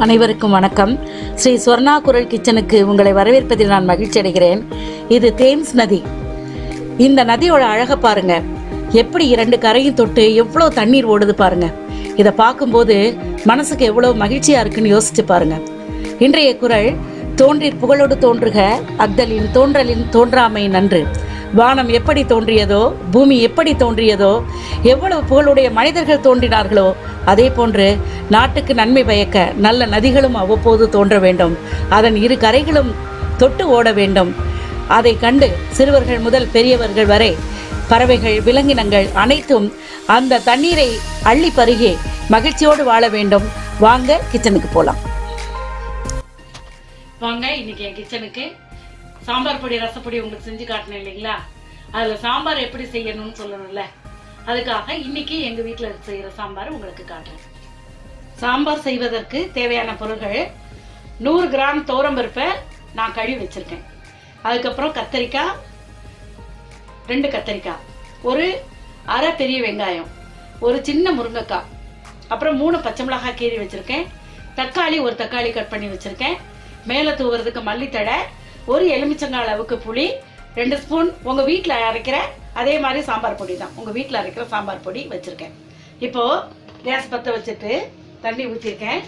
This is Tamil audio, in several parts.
அனைவருக்கும் வணக்கம். ஸ்ரீ ஸ்வர்ணா குரல் கிச்சனுக்கு உங்களை வரவேற்பதில் நான் மகிழ்ச்சி அடைகிறேன். இது தேம்ஸ் நதி. இந்த நதியோட அழகை பாருங்க. எப்படி இரண்டு கரையும் தொட்டு எவ்வளோ தண்ணீர் ஓடுது பாருங்க. இதை பார்க்கும்போது மனசுக்கு எவ்வளோ மகிழ்ச்சியா இருக்குன்னு யோசிச்சு பாருங்க. இன்றைய குரல், தோன்றி புகழோடு தோன்றுக அக்தலின் தோன்றலின் தோன்றாமை நன்று. வானம் எப்படி தோன்றியதோ, பூமி எப்படி தோன்றியதோ, எவ்வளவு புகழுடைய மனிதர்கள் தோன்றினார்களோ, அதே போன்று நாட்டுக்கு நன்மை பயக்க நல்ல நதிகளும் அவ்வப்போது தோன்ற வேண்டும். அதன் இரு கரைகளும் தொட்டு ஓட வேண்டும். அதை கண்டு சிறுவர்கள் முதல் பெரியவர்கள் வரை, பறவைகள், விலங்கினங்கள் அனைத்தும் அந்த தண்ணீரை அள்ளி பருகி மகிழ்ச்சியோடு வாழ வேண்டும். வாங்க கிச்சனுக்கு போகலாம். வாங்க, இன்னைக்கு என் கிச்சனுக்கு சாம்பார் பொடி, ரசப்பொடி உங்களுக்கு செஞ்சு காட்டினேன் இல்லைங்களா? அதில் சாம்பார் எப்படி செய்யணும்னு சொல்லணும்ல, அதுக்காக இன்னைக்கு எங்கள் வீட்டில் செய்கிற சாம்பார் உங்களுக்கு காட்டுறேன். சாம்பார் செய்வதற்கு தேவையான பொருட்கள்: 100 கிராம் துவரம்பருப்பை நான் கழுவி வச்சுருக்கேன். அதுக்கப்புறம் கத்தரிக்காய், 2 கத்தரிக்காய், ஒரு அரை பெரிய வெங்காயம், ஒரு சின்ன முருங்கைக்காய், அப்புறம் 3 பச்சை மிளகாய் கீறி வச்சுருக்கேன். தக்காளி, ஒரு தக்காளி கட் பண்ணி வச்சுருக்கேன். மேலே தூவுறதுக்கு மல்லித்தழை, ஒரு எலுமிச்சங்காய் அளவுக்கு புளி, 2 ஸ்பூன் உங்கள் வீட்டில் அரைக்கிற அதே மாதிரி சாம்பார் பொடி தான், உங்கள் வீட்டில் அரைக்கிற சாம்பார் பொடி வச்சுருக்கேன். இப்போது கேஸ் பற்ற வச்சுட்டு தண்ணி ஊற்றிருக்கேன்.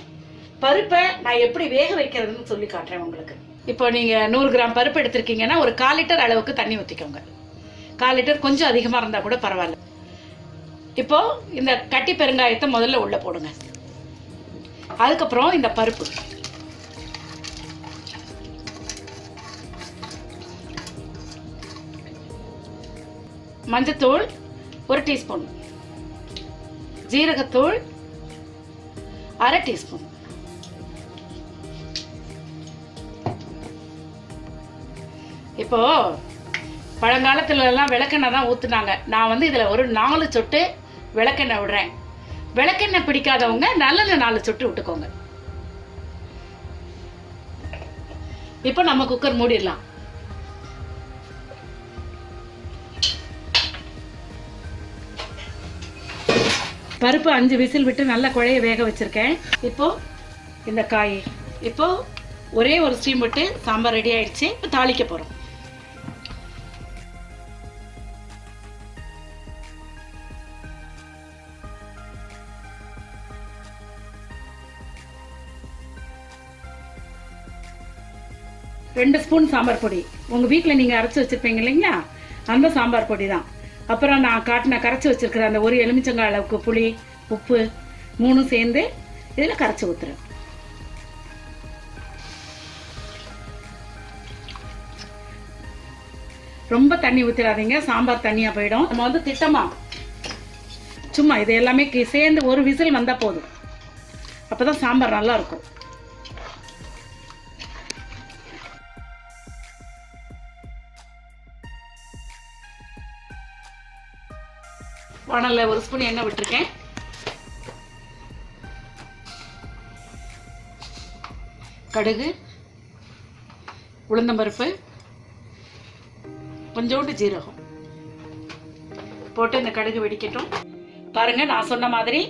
பருப்பை நான் எப்படி வேக வைக்கிறதுன்னு சொல்லி காட்டுறேன் உங்களுக்கு. இப்போ நீங்கள் 100 கிராம் பருப்பு எடுத்திருக்கீங்கன்னா ஒரு 1/4 லிட்டர் அளவுக்கு தண்ணி ஊற்றிக்கோங்க. 1/4 லிட்டர் கொஞ்சம் அதிகமாக இருந்தால் கூட பரவாயில்ல. இப்போது இந்த கட்டி பெருங்காயத்தை முதல்ல உள்ளே போடுங்க. அதுக்கப்புறம் இந்த பருப்பு, மஞ்சத்தூள் 1 டீஸ்பூன், ஜீரகத்தூள் 1/2 டீஸ்பூன், இப்போ பழங்காலத்துல எல்லாம் விளக்கெண்ணெய் தான் ஊத்துனாங்க. நான் வந்து இதுல ஒரு 4 சொட்டு விளக்கெண்ணெய் விடுறேன். விளக்கெண்ணெய் பிடிக்காதவங்க நல்லெண்ணெய் 4 சொட்டு விட்டுக்கோங்க. இப்போ நம்ம குக்கர் மூடிடலாம். பருப்பு 5 விசில் விட்டு நல்லா குழைய வேக வச்சிருக்கேன். இப்போ இந்த காய், இப்போ ஒரே ஒரு ஸ்டீம் விட்டு சாம்பார் ரெடி ஆயிடுச்சு. இப்போ தாளிக்க போறோம். ரெண்டு ஸ்பூன் சாம்பார் பொடி, உங்க வீட்டில் நீங்க அரைச்சி வச்சிருப்பீங்க இல்லைங்களா, அந்த சாம்பார் பொடி தான். அப்புறம் நான் கரைச்சி வச்சிருக்கிற அந்த ஒரு எலுமிச்சங்காய் அளவுக்கு புளி, உப்பு 3 சேர்ந்து இதில் கரைச்சி ஊத்துறேன். ரொம்ப தண்ணி ஊற்றிடாதீங்க, சாம்பார் தண்ணியாக போயிடும். நம்ம வந்து திட்டமா சும்மா இது எல்லாமே சேர்ந்து ஒரு விசில் வந்தால் போதும். அப்போதான் சாம்பார் நல்லா இருக்கும். வானல்ல 1 ஸ்பூன் எண்ணெய் விட்டுருக்கேன். கடுகு, உளுந்தம்பருப்பு, கொஞ்சோண்டு ஜீரகம் போட்டு இந்த கடுகு வெடிக்கட்டும். பாருங்க, நான் சொன்ன மாதிரி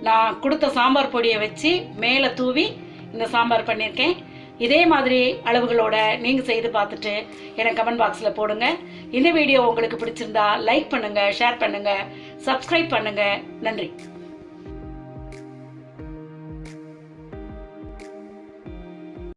நான் கொடுத்த சாம்பார் பொடியை வச்சு மேலே தூவி இந்த சாம்பார் பண்ணியிருக்கேன். இதே மாதிரி அளவுகளோட நீங்கள் செய்து பார்த்துட்டு எனக்கு கமெண்ட் பாக்ஸில் போடுங்க. இந்த வீடியோ உங்களுக்கு பிடிச்சிருந்தா லைக் பண்ணுங்கள், ஷேர் பண்ணுங்கள், சப்ஸ்கிரைப் பண்ணுங்கள். நன்றி.